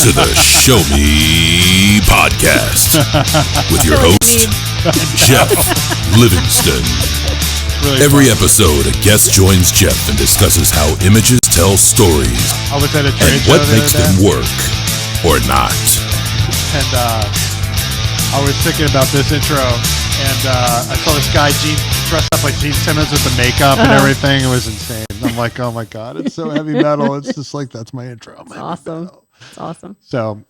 to the Show Me Podcast with your host, Jeff Livingston. Really Every episode, a guest joins Jeff and discusses how images tell stories I was at a and trade show what the makes other them day, work or not. and I was thinking about this intro, and I saw this guy dressed up like Gene Simmons with the makeup and everything. It was insane. I'm like, oh my god, it's so heavy metal. It's just like that's my intro. It's awesome. It's awesome. So,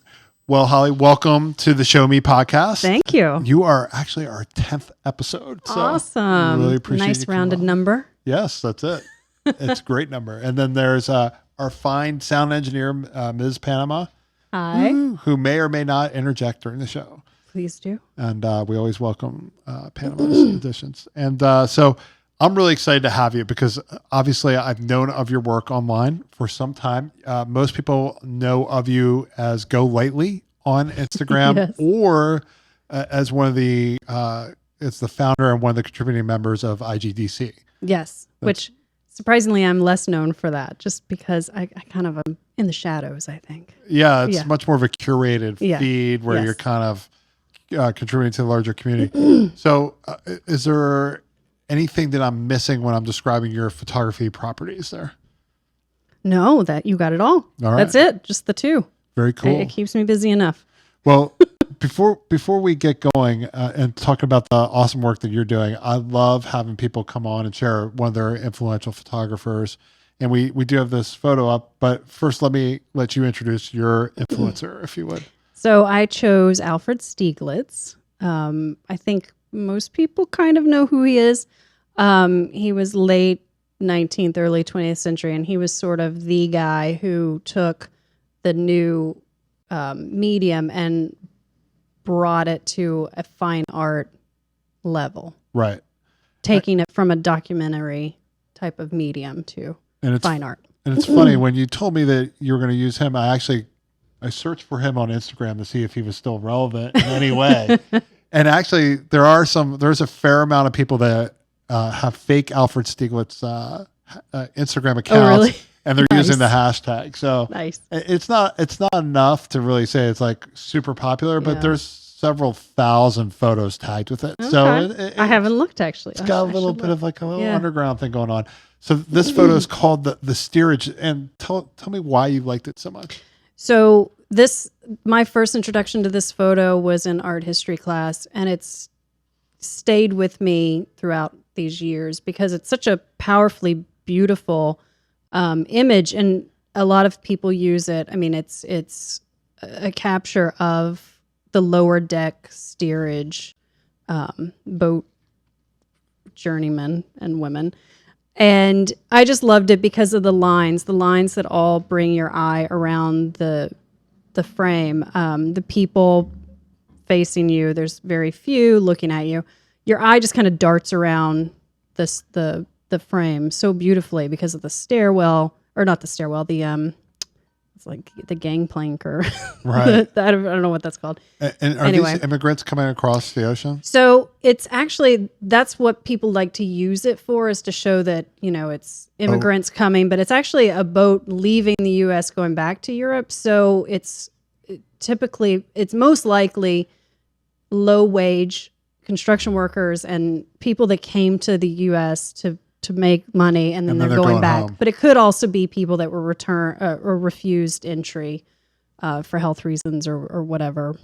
well, Holly, welcome to the Show Me Podcast. Thank you. You are actually our 10th episode. So Awesome. Really appreciate nice you coming rounded on. number. Yes, that's it. It's a great number. And then there's our fine sound engineer, Ms. Panama, Hi. who may or may not interject during the show. Please do. And we always welcome Panama's additions. And so I'm really excited to have you because obviously I've known of your work online for some time. Most people know of you as Go Lightly on Instagram Yes. or as one of the, it's the founder and one of the contributing members of IGDC. Yes. Which surprisingly, I'm less known for that just because I kind of am in the shadows, I think. Yeah, it's Yeah. much more of a curated feed where Yes. you're kind of contributing to the larger community. So is there anything that I'm missing when I'm describing your photography properties there? No, that you got it all. All right. That's it. Just the two. Very cool. It keeps me busy enough. Well, before we get going and talking about the awesome work that you're doing, I love having people come on and share one of their influential photographers. And we do have this photo up, but first let you introduce your influencer, if you would. So I chose Alfred Stieglitz. I think most people kind of know who he is. He was late 19th, early 20th century, and he was sort of the guy who took the new medium and brought it to a fine art level. Right. Taking it from a documentary type of medium to fine art. And it's funny, when you told me that you were going to use him, I searched for him on Instagram to see if he was still relevant in any way. And actually, there's a fair amount of people that have fake Alfred Stieglitz Instagram accounts, really? and they're Nice. using the hashtag. So Nice. it's not enough to really say it's like super popular, but Yeah. there's several thousand photos tagged with it. Okay. So I haven't looked actually. it's got a I little should bit look. of like a little Yeah. underground thing going on. So this photo is called the steerage. And tell me why you liked it so much. So my first introduction to this photo was in art history class, and it's stayed with me throughout these years because it's such a powerfully beautiful image, and a lot of people use it. I mean, it's a capture of the lower deck steerage boat journeymen and women. And I just loved it because of the lines that all bring your eye around the frame. The people facing you, there's very few looking at you. Your eye just kind of darts around the frame so beautifully because of the stairwell, or not the stairwell, it's like the gangplank or Right. I don't know what that's called. And are Anyway. these immigrants coming across the ocean? So it's actually, that's what people like to use it for, is to show that, it's immigrants coming, but it's actually a boat leaving the U.S. going back to Europe. So it's most likely low wage construction workers and people that came to the U.S. to make money, and then they're going back. home. But it could also be people that were or refused entry for health reasons or whatever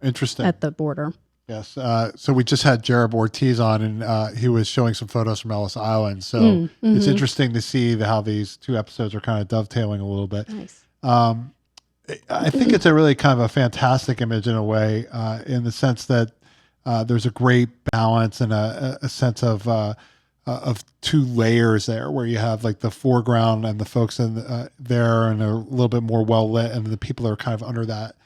Interesting. at the border. Yes. So we just had Jared Ortiz on, and he was showing some photos from Ellis Island. So it's interesting to see how these two episodes are kind of dovetailing a little bit. Nice. I think it's a really kind of a fantastic image in a way, in the sense that there's a great balance and a sense of two layers there, where you have like the foreground and the folks in there and a little bit more well lit, and the people that are kind of under that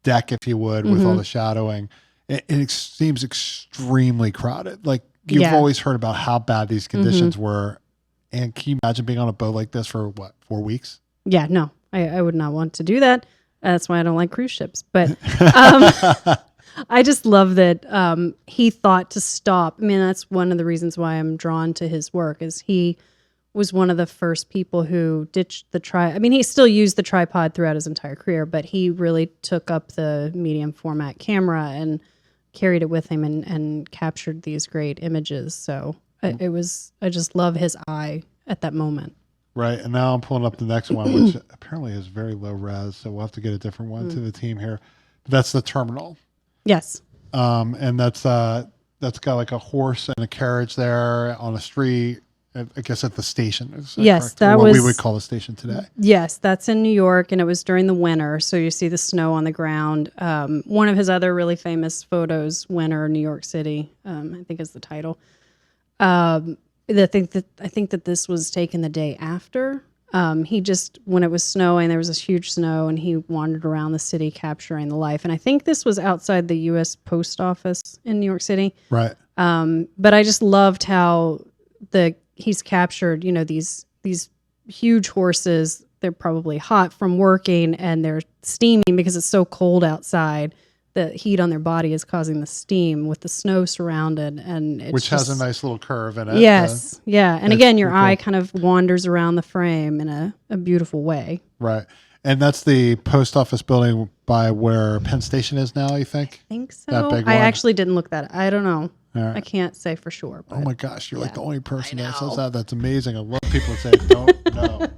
deck, if you would, with all the shadowing. It seems extremely crowded. Like you've Yeah. always heard about how bad these conditions were. And can you imagine being on a boat like this for 4 weeks? Yeah, no, I would not want to do that. That's why I don't like cruise ships. But I just love that he thought to stop. I mean, that's one of the reasons why I'm drawn to his work, is he was one of the first people who ditched the I mean, he still used the tripod throughout his entire career, but he really took up the medium format camera and carried it with him and captured these great images. So I just love his eye at that moment. Right. And now I'm pulling up the next one, which apparently is very low res. So we'll have to get a different one to the team here. That's the terminal. Yes. And that's got like a horse and a carriage there on a street. I guess at the station. Yes, that was what we would call the station today. Yes, that's in New York, and it was during the winter, so you see the snow on the ground. One of his other really famous photos, "Winter, New York City," I think is the title. I think that this was taken the day after. He just, when it was snowing, there was this huge snow, and he wandered around the city capturing the life. And I think this was outside the U.S. Post Office in New York City. Right. But I just loved how he's captured, these huge horses. They're probably hot from working and they're steaming because it's so cold outside. The heat on their body is causing the steam with the snow surrounded, and which has a nice little curve in it. Yes, yeah, and again, your eye cool. kind of wanders around the frame in a beautiful way. Right, and that's the post office building by where Penn Station is now. You think? I think so. That big I one? actually didn't look that. I don't know. Right. I can't say for sure. But oh my gosh, you're like the only person I that says know. that. That's amazing. I love people that say don't know.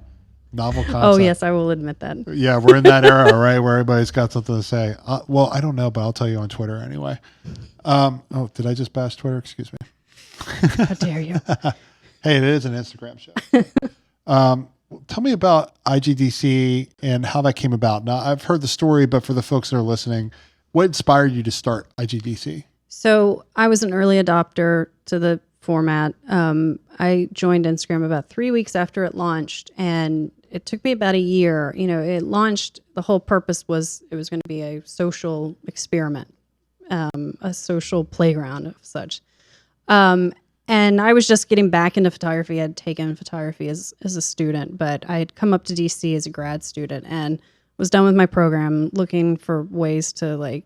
Novel concept. Oh yes, I will admit that. Yeah, we're in that era, right, where everybody's got something to say. Well, I don't know, but I'll tell you on Twitter anyway. Oh, did I just bash Twitter? Excuse me. How dare you? Hey, it is an Instagram show. Tell me about IGDC and how that came about. Now, I've heard the story, but for the folks that are listening, what inspired you to start IGDC? So I was an early adopter to the format. I joined Instagram about 3 weeks after it launched, and it took me about a year. It launched, the whole purpose was it was going to be a social experiment, a social playground of such. And I was just getting back into photography. I'd taken photography as a student, but I had come up to DC as a grad student and was done with my program, looking for ways to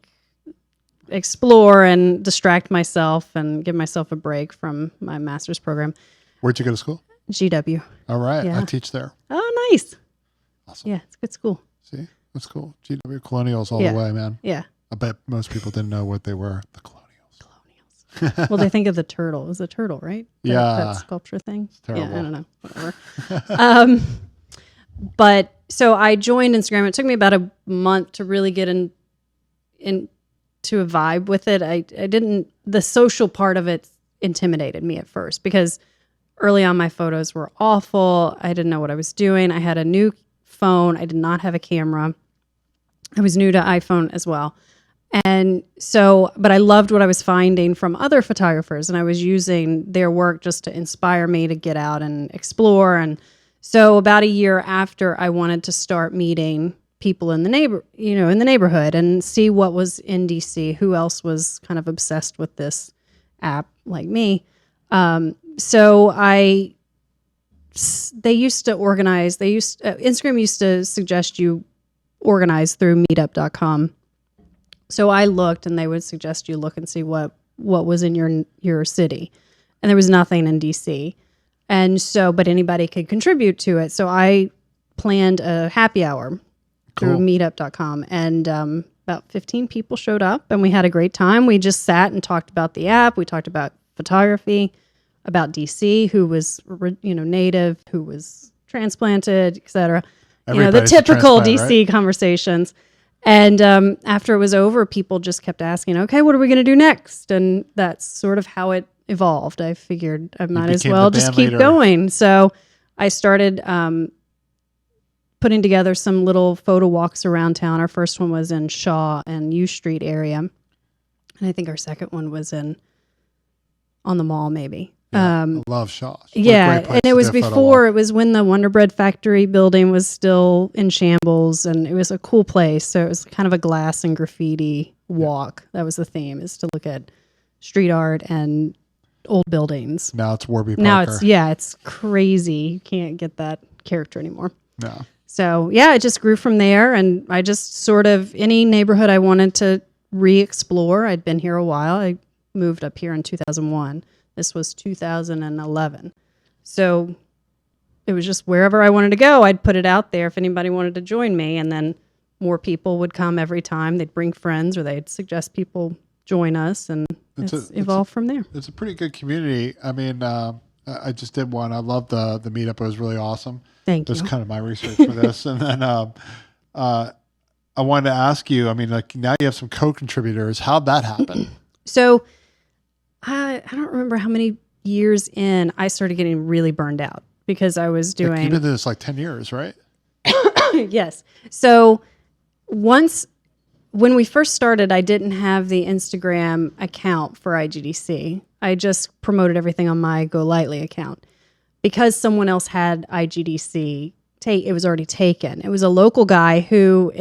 explore and distract myself and give myself a break from my master's program. Where'd you go to school? GW. All right. Yeah. I teach there. Oh, nice. Awesome. Yeah, it's a good school. See, that's cool. GW Colonials all the way, man. Yeah. I bet most people didn't know what they were. The Colonials. Well, they think of the turtle. It was a turtle, right? That sculpture thing. It's terrible. Yeah, I don't know. Whatever. But so I joined Instagram. It took me about a month to really get into a vibe with it. I didn't, the social part of it intimidated me at first because early on my photos were awful. I didn't know what I was doing. I had a new phone. I did not have a camera. I was new to iPhone as well. And so, but I loved what I was finding from other photographers, and I was using their work just to inspire me to get out and explore. And so about a year after, I wanted to start meeting people in the neighborhood and see what was in DC, who else was kind of obsessed with this app like me. So they used to organize, Instagram used to suggest you organize through meetup.com. So I looked, and they would suggest you look and see what was in your city. And there was nothing in DC. And so, but anybody could contribute to it. So I planned a happy hour through meetup.com, and about 15 people showed up, and we had a great time. We just sat and talked about the app. We talked about photography, about DC, who was native, who was transplanted, etc. The typical DC conversations. And after it was over, people just kept asking, okay, what are we going to do next? And that's sort of how it evolved. I figured I might as well just keep going. So I started putting together some little photo walks around town. Our first one was in Shaw and U Street area. And I think our second one was on the mall, maybe. I love Shaw. Yeah, and it was before, it was when the Wonder Bread factory building was still in shambles, and it was a cool place. So it was kind of a glass and graffiti walk. That was the theme, is to look at street art and old buildings. Now it's Warby Parker. Now it's crazy. You can't get that character anymore. No. So yeah, it just grew from there, and I just sort of, any neighborhood I wanted to re-explore. I'd been here a while. I moved up here in 2001. This was 2011. So it was just wherever I wanted to go, I'd put it out there if anybody wanted to join me. And then more people would come every time. They'd bring friends or they'd suggest people join us. And it's evolved from there. It's a pretty good community. I mean, I just did one. I loved the meetup. It was really awesome. Thank you. It was kind of my research for this. And then I wanted to ask you, I mean, like now you have some co-contributors. How'd that happen? So I don't remember how many years in I started getting really burned out because I was doing... You've been doing this like 10 years, right? Yes. So when we first started, I didn't have the Instagram account for IGDC. I just promoted everything on my Go Lightly account. Because someone else had IGDC, it was already taken. It was a local guy who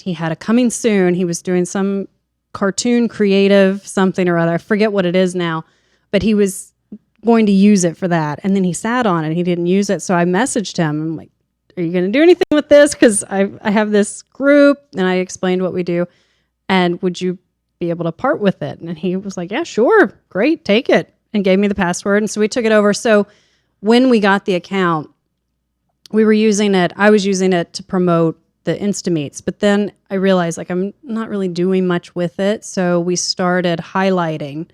he had a coming soon. He was doing some cartoon creative something or other. I forget what it is now, but he was going to use it for that. And then he sat on it and he didn't use it. So I messaged him. I'm like, are you going to do anything with this? Because I have this group and I explained what we do. And would you be able to part with it? And he was like, yeah, sure. Great. Take it. And gave me the password. And so we took it over. So when we got the account, I was using it to promote the Instameets. But then I realized like I'm not really doing much with it. So I started highlighting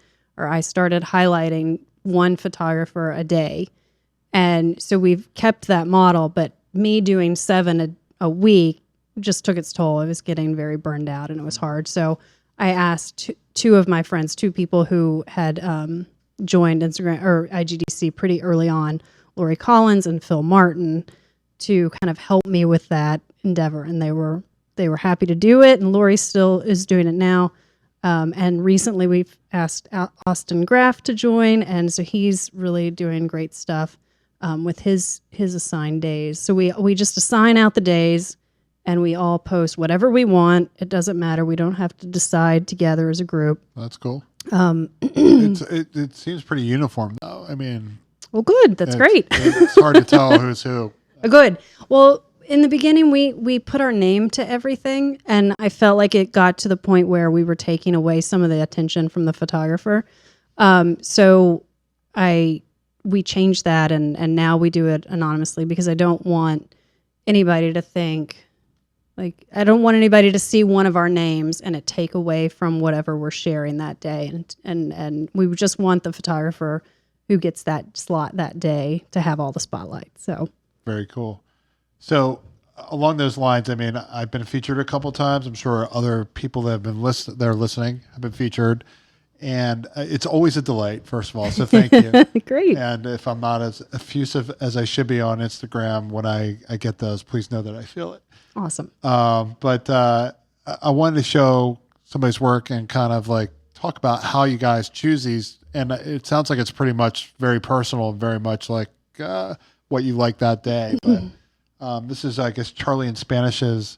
one photographer a day. And so we've kept that model, but me doing 7 a week just took its toll. I was getting very burned out and it was hard. So I asked two of my friends, 2 people who had joined Instagram or IGDC pretty early on, Lori Collins and Phil Martin, to kind of help me with that endeavor. And they were happy to do it. And Lori still is doing it now. And recently we've asked Austin Graff to join. And so he's really doing great stuff with his assigned days. So we just assign out the days and we all post whatever we want. It doesn't matter. We don't have to decide together as a group. That's cool. It seems pretty uniform though. I mean, well, good. That's great. It's hard to tell who's who. Good. Well, in the beginning, we put our name to everything, and I felt like it got to the point where we were taking away some of the attention from the photographer. So we changed that, and now we do it anonymously because I don't want anybody to think, like, I don't want anybody to see one of our names and it take away from whatever we're sharing that day. And we just want the photographer who gets that slot that day to have all the spotlights. So very cool. So along those lines, I mean, I've been featured a couple times. I'm sure other people that have been listening have been featured. And it's always a delight, first of all. So thank you. Great. And if I'm not as effusive as I should be on Instagram when I get those, please know that I feel it. Awesome. But I wanted to show somebody's work and kind of like talk about how you guys choose these. And it sounds like it's pretty much very personal, very much like what you like that day. But this is, I guess, Charlie in Spanish's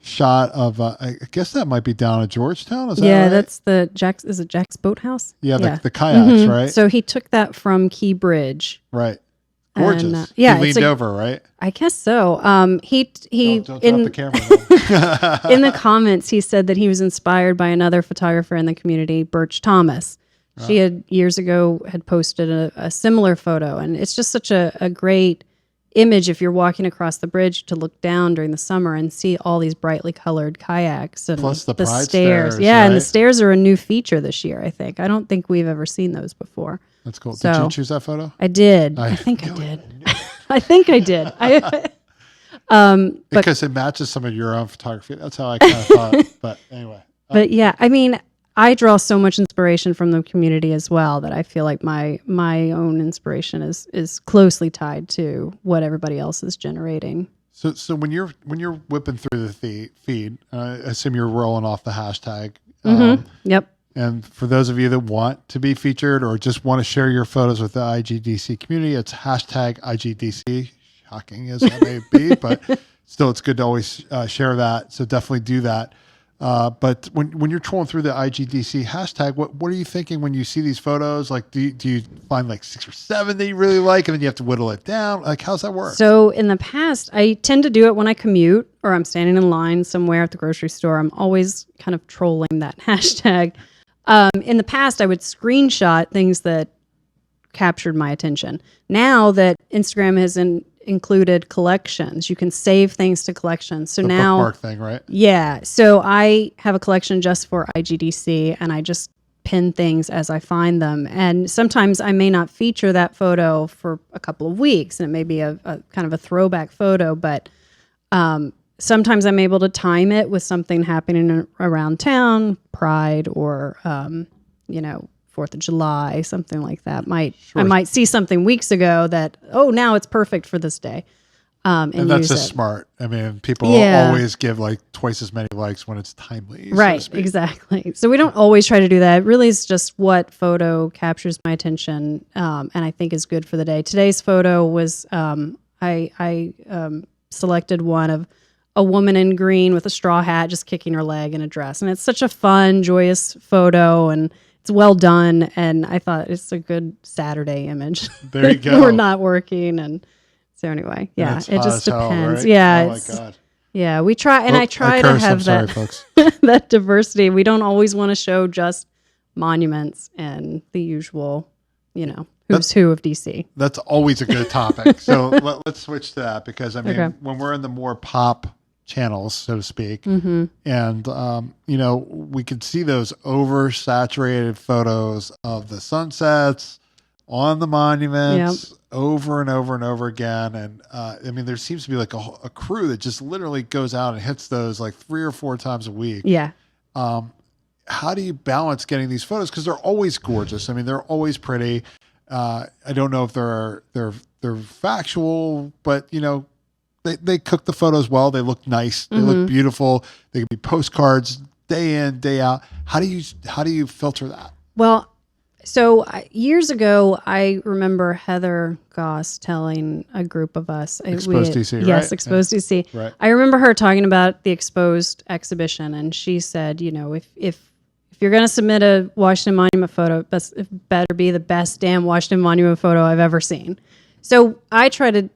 shot of, I guess that might be down at Georgetown. Is that right? That's the Jack's, is it Jack's Boathouse? Yeah, the kayaks, right? So he took that from Key Bridge. Right. Gorgeous. And, yeah, he leaned over, right? I guess so. He don't drop the camera. In the comments, he said that he was inspired by another photographer in the community, Birch Thomas. She had years ago had posted a similar photo, and it's just such a great image if you're walking across the bridge to look down during the summer and see all these brightly colored kayaks and plus the Pride stairs. Yeah, right? And the stairs are a new feature this year, I think. I don't think we've ever seen those before. That's cool. So, did you choose that photo? I did. I think I did. I think I did. Because it matches some of your own photography. That's how I kind of thought. But anyway. But yeah, I mean, I draw so much inspiration from the community as well that I feel like my own inspiration is closely tied to what everybody else is generating. So when you're whipping through the feed, I assume you're rolling off the hashtag. Yep. And for those of you that want to be featured or just want to share your photos with the IGDC community, it's hashtag IGDC. Shocking as that may be, but still, it's good to always share that. So definitely do that. But when you're trolling through the IGDC hashtag, what are you thinking when you see these photos? Like, do you find like 6 or 7 that you really like, and then you have to whittle it down? Like, how's that work? So in the past, I tend to do it when I commute or I'm standing in line somewhere at the grocery store. I'm always kind of trolling that hashtag. In the past, I would screenshot things that captured my attention. Now that Instagram included collections. You can save things to collections. So The now, bookmark thing, right? yeah. So I have a collection just for IGDC, and I just pin things as I find them. And sometimes I may not feature that photo for a couple of weeks, and it may be a kind of a throwback photo, but sometimes I'm able to time it with something happening around town, Pride, or 4th of July, something like that. I might see something weeks ago that, now it's perfect for this day. And that's use just it. smart. I mean, people always give like twice as many likes when it's timely. Right, so to speak. exactly. So we don't always try to do that. It really is just what photo captures my attention, and I think is good for the day. Today's photo was, I selected one of a woman in green with a straw hat just kicking her leg in a dress. And it's such a fun, joyous photo, and it's well done. And I thought it's a good Saturday image. There you go. We're not working. And so anyway, yeah, it just depends. Right? Yeah. Oh my God. Yeah, we try, and I try to have I'm sorry, that, folks. that diversity. We don't always want to show just monuments and the usual, who's who of DC. That's always a good topic. So let's switch to that, because I mean, when we're in the more pop channels, so to speak, and we can see those oversaturated photos of the sunsets on the monuments over and over and over again. And I mean, there seems to be like a crew that just literally goes out and hits those like 3 or 4 times a week. Yeah. How do you balance getting these photos? Because they're always gorgeous. I mean, they're always pretty. I don't know if they're factual, but they cook the photos well. They look nice. They look beautiful. They can be postcards day in, day out. How do you filter that? Well, so years ago, I remember Heather Goss telling a group of us, Exposed DC, right? Yes, Exposed DC. Right. I remember her talking about the Exposed exhibition, and she said, if you're going to submit a Washington Monument photo, it better be the best damn Washington Monument photo I've ever seen. So I try to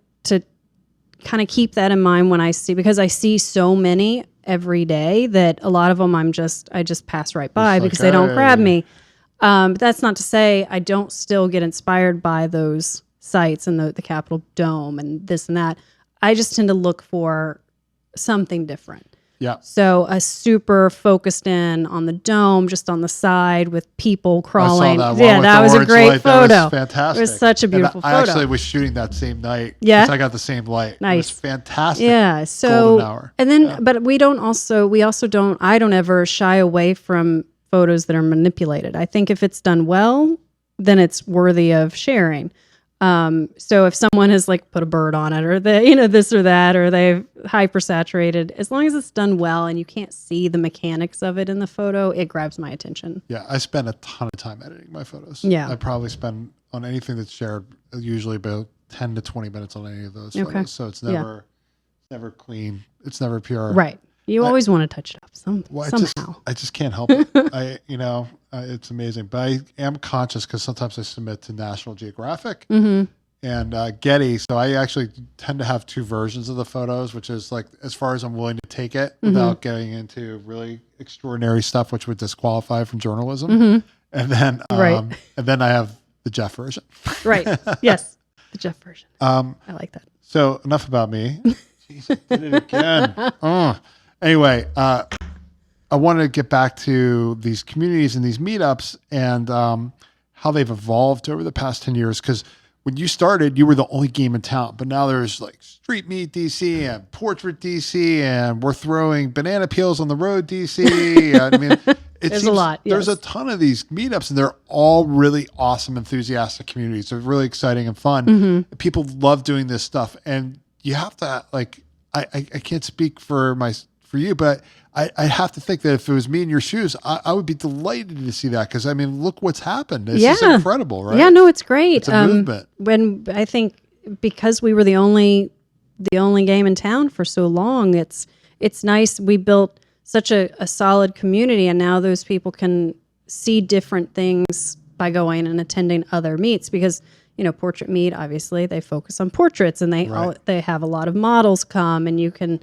kind of keep that in mind when I see, because I see so many every day that a lot of them I just pass right by because they don't grab me. But that's not to say I don't still get inspired by those sites and the Capitol Dome and this and that. I just tend to look for something different. Yeah. So a super focused in on the dome, just on the side with people crawling. I saw that one that was a great photo. That was fantastic. It was such a beautiful photo. I actually was shooting that same night. Yeah. I got the same light. Nice. It was fantastic. Yeah. So, golden hour. And then, but I don't ever shy away from photos that are manipulated. I think if it's done well, then it's worthy of sharing. So if someone has like put a bird on it, or this or that, or they've hypersaturated, as long as it's done well and you can't see the mechanics of it in the photo, it grabs my attention. Yeah. I spend a ton of time editing my photos. Yeah. I probably spend on anything that's shared usually about 10 to 20 minutes on any of those photos. So it's never clean. It's never pure. Right. You always want to touch it up somehow. I just can't help it. It's amazing. But I am conscious because sometimes I submit to National Geographic and Getty. So I actually tend to have 2 versions of the photos, which is like as far as I'm willing to take it without getting into really extraordinary stuff, which would disqualify from journalism. And then, and then I have the Jeff version. Right. Yes. The Jeff version. I like that. So enough about me. Jeez, I did it again. Anyway, I wanted to get back to these communities and these meetups and how they've evolved over the past 10 years. Because when you started, you were the only game in town. But now there's like Street Meet DC and Portrait DC, and we're throwing banana peels on the road DC. I mean, there's a lot. Yes. There's a ton of these meetups, and they're all really awesome, enthusiastic communities. They're really exciting and fun. People love doing this stuff. And you have to, like, I can't speak for you, but I have to think that if it was me in your shoes, I would be delighted to see that, because I mean, look what's happened. This is incredible, right? Yeah, no, it's great. It's a movement. When I think because we were the only game in town for so long, it's nice. We built such a solid community, and now those people can see different things by going and attending other meets, because Portrait Meet, obviously they focus on portraits, and they have a lot of models come, and you can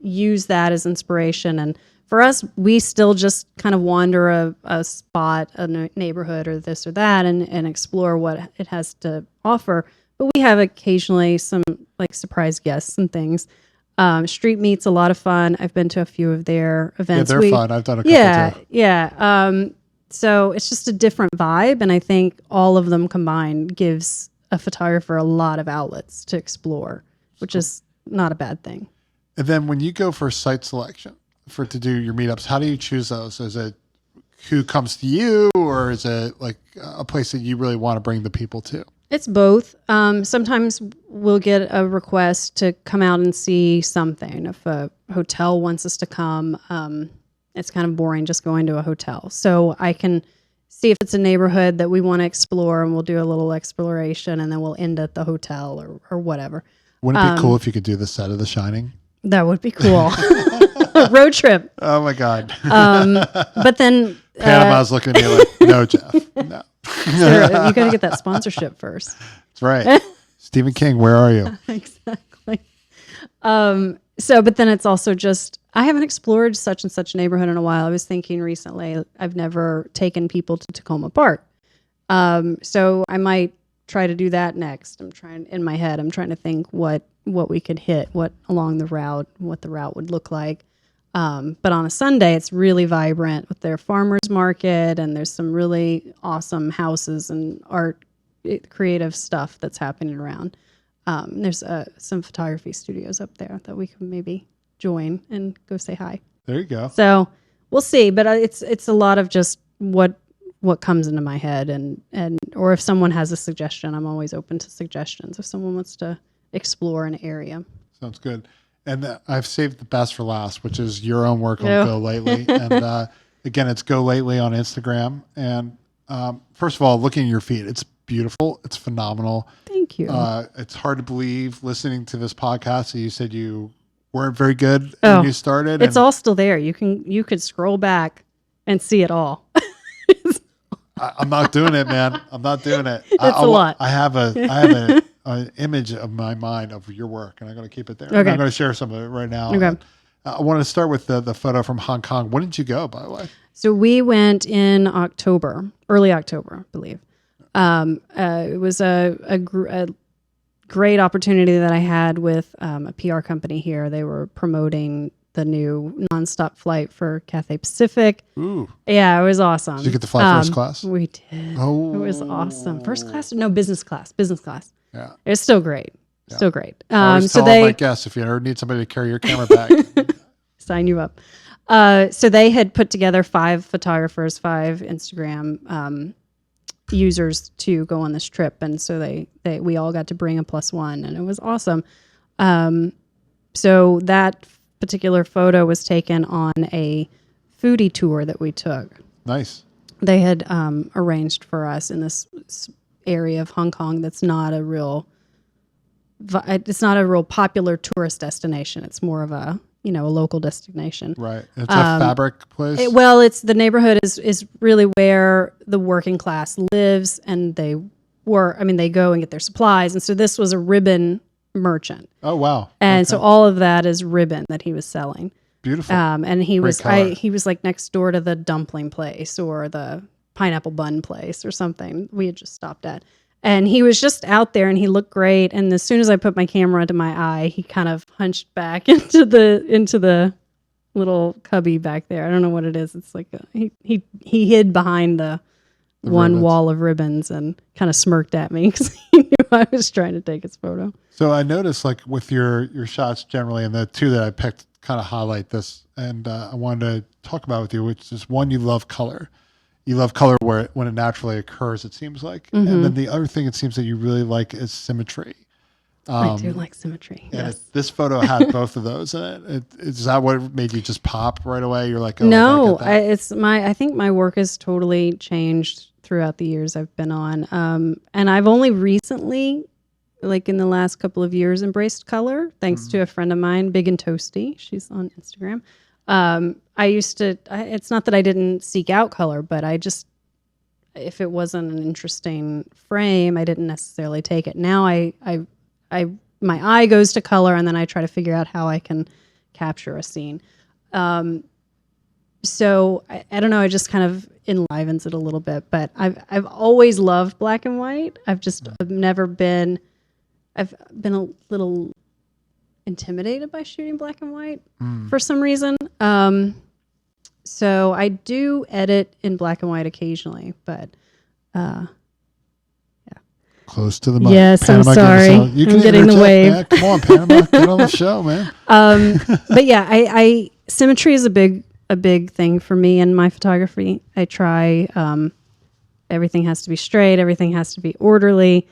use that as inspiration. And for us, we still just kind of wander a spot, a neighborhood or this or that, and explore what it has to offer. but we have occasionally some like surprise guests and things. Street Meat's a lot of fun. I've been to a few of their events. Yeah, they're fun. I've done a couple too. Yeah. So it's just a different vibe, and I think all of them combined gives a photographer a lot of outlets to explore, which is not a bad thing. And then when you go for site selection to do your meetups, how do you choose those? Is it who comes to you, or is it like a place that you really want to bring the people to? It's both. Sometimes we'll get a request to come out and see something. If a hotel wants us to come, it's kind of boring just going to a hotel. So I can see if it's a neighborhood that we want to explore, and we'll do a little exploration, and then we'll end at the hotel or whatever. Wouldn't it be cool if you could do the set of The Shining? That would be cool. Road trip. Oh my God. But then Panama's looking at me like, no, Jeff, no. Sure, you got to get that sponsorship first. That's right. Stephen King, where are you? Exactly. But then it's also just, I haven't explored such and such neighborhood in a while. I was thinking recently, I've never taken people to Tacoma Park. So I might try to do that next. I'm trying to think what we could hit, what along the route, what the route would look like. But on a Sunday, it's really vibrant with their farmers market, and there's some really awesome houses and art, creative stuff that's happening around. There's some photography studios up there that we can maybe join and go say hi. There you go. So we'll see, but it's a lot of just what comes into my head, and or if someone has a suggestion, I'm always open to suggestions. If someone wants to explore an area. Sounds good. And I've saved the best for last, which is your own work on Go Lately. And again, it's Go Lately on Instagram. And first of all, looking at your feed, it's beautiful. It's phenomenal. Thank you. It's hard to believe listening to this podcast that you said you weren't very good when you started. It's all still there. You could scroll back and see it all. I'm not doing it, man. I'm not doing it. It's a lot. I have an image of my mind of your work, and I'm going to keep it there. Okay. And I'm going to share some of it right now. Okay. I want to start with the photo from Hong Kong. When did you go, by the way? So we went in October, early October, I believe. It was a great opportunity that I had with a PR company here. They were promoting the new nonstop flight for Cathay Pacific. Ooh. Yeah, it was awesome. Did you get to fly first class? We did. Oh. It was awesome. First class? No, business class. Business class. Yeah. It was still great. Yeah. Still great. I always tell all my guests, if you ever need somebody to carry your camera back. Sign you up. So they had put together 5 photographers, 5 Instagram users to go on this trip. And so we all got to bring a +1, and it was awesome. So that particular photo was taken on a foodie tour that we took. Nice. They had arranged for us in this area of Hong Kong that's not a real popular tourist destination. It's more of a local destination. Right. It's a fabric place. The neighborhood is really where the working class lives, and they go and get their supplies. And so this was a ribbon merchant. Oh, wow. And so all of that is ribbon that he was selling. Beautiful. And he was color. he was like next door to the dumpling place or the pineapple bun place or something we had just stopped at. And he was just out there, and he looked great. And as soon as I put my camera to my eye, he kind of hunched back into the little cubby back there. I don't know what it is. It's like he hid behind the one ribbons. wall of ribbons and kind of smirked at me because he knew I was trying to take his photo. So I noticed, like, with your shots generally, and the 2 that I picked kind of highlight this, and I wanted to talk about with you, which is, one, you love color. You love color when it naturally occurs, it seems like. Mm-hmm. And then the other thing it seems that you really like is symmetry. I do like symmetry. And Yes. this photo had both of those in it. Is that what made you just pop right away? You're like, oh, no, I gotta get that. I think my work has totally changed throughout the years I've been on. And I've only recently, like in the last couple of years, embraced color, thanks to a friend of mine, Big and Toasty. She's on Instagram. It's not that I didn't seek out color, but if it wasn't an interesting frame, I didn't necessarily take it. Now my eye goes to color, and then I try to figure out how I can capture a scene. So I don't know, it just kind of enlivens it a little bit, but I've always loved black and white. I've never been I've been a little intimidated by shooting black and white for some reason. So I do edit in black and white occasionally, but Close to the mic. Yes, Panama, I'm sorry. You I'm getting the wave. Man. Come on, Panama, get on the show, man. But yeah, I symmetry is a big thing for me in my photography. I try everything has to be straight, everything has to be orderly,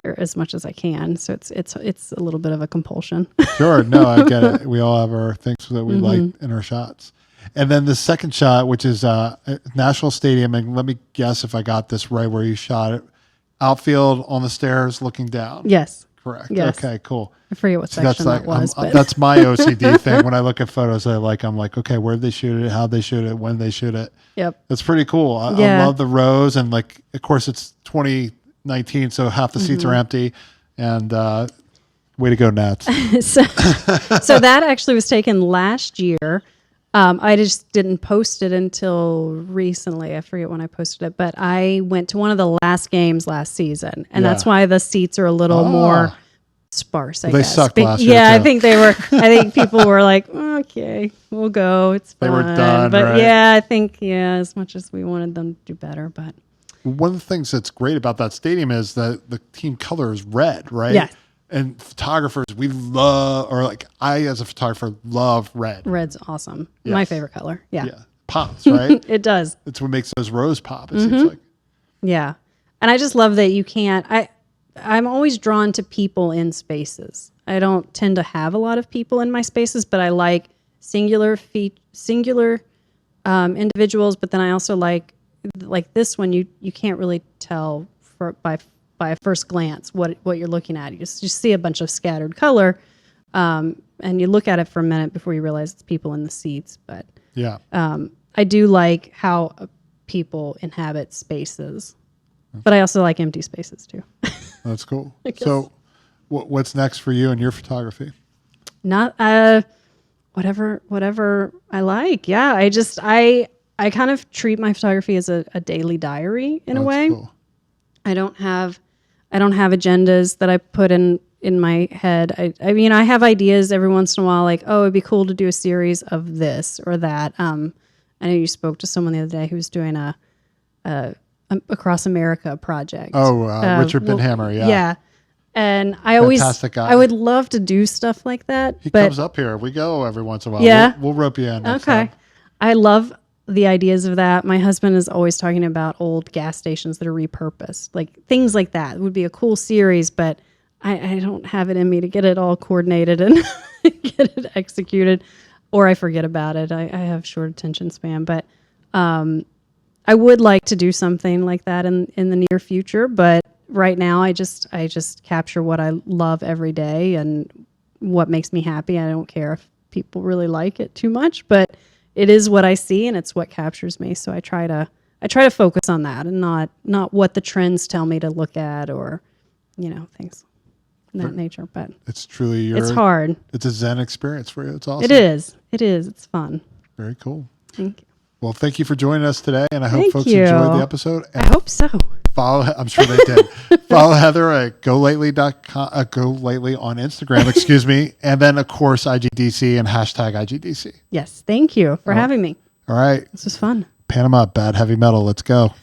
or as much as I can. So it's a little bit of a compulsion. Sure, no, I get it. We all have our things that we like in our shots. And then the second shot, which is National Stadium, and let me guess if I got this right where you shot it. Outfield on the stairs looking down. Yes. Correct. Yes. Okay, cool. I forget what section that was. But that's my OCD thing. When I look at photos, I'm like, okay, where'd they shoot it? How'd they shoot it? When they shoot it? Yep. It's pretty cool. I love the rows. And like, of course, it's 2019, so half the seats are empty. And way to go, Nats. So that actually was taken last year. I just didn't post it until recently. I forget when I posted it, but I went to one of the last games last season, and that's why the seats are a little more sparse. I guess. They sucked last year. Yeah, I think they were. I think people were like, okay, we'll go. It's fine. They were done, but right? yeah, I think as much as we wanted them to do better, but one of the things that's great about that stadium is that the team color is red, right? Yeah. And photographers, we love, or like I as a photographer love red. Red's awesome. Yes. My favorite color. Yeah. Pops, right? It does. It's what makes those rows pop, it seems like. Yeah. And I just love that you can't, I'm always drawn to people in spaces. I don't tend to have a lot of people in my spaces, but I like singular individuals. But then I also like this one, you can't really tell by a first glance what you're looking at. You just see a bunch of scattered color, and you look at it for a minute before you realize it's people in the seats. But yeah, I do like how people inhabit spaces, but I also like empty spaces too. That's cool. So what's next for you and your photography? Not whatever I like. Yeah, I kind of treat my photography as a daily diary in a way. Cool. I don't have agendas that I put in my head. I mean, I have ideas every once in a while, like, oh, it'd be cool to do a series of this or that. I know you spoke to someone the other day who was doing a Across America project. Oh, Richard Binhammer, yeah. Yeah. And I would love to do stuff like that. He comes up here. We go every once in a while. Yeah. We'll rope you in next Okay. time. I love the ideas of that. My husband is always talking about old gas stations that are repurposed. Like things like that. It would be a cool series, but I don't have it in me to get it all coordinated and get it executed, or I forget about it. I have short attention span, but I would like to do something like that in the near future. But right now I just capture what I love every day and what makes me happy. I don't care if people really like it too much, but it is what I see and it's what captures me. So I try to focus on that and not what the trends tell me to look at or, things of that nature. But it's truly it's hard. It's a Zen experience for you. It's awesome. It is. It's fun. Very cool. Thank you. Well, thank you for joining us today, and I hope folks you. enjoyed the episode. And I hope so. I'm sure they did. Follow Heather at GoLately.com, Go Lately on Instagram, excuse me, and then of course IGDC and #IGDC. Yes, thank you for having me. All right, this was fun. Panama, bad heavy metal. Let's go.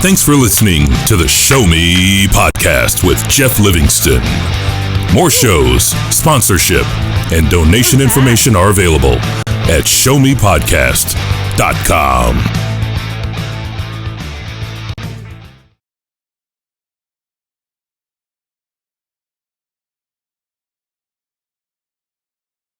Thanks for listening to the Show Me podcast with Jeff Livingston. More shows, sponsorship, and donation information are available at showmepodcast.com.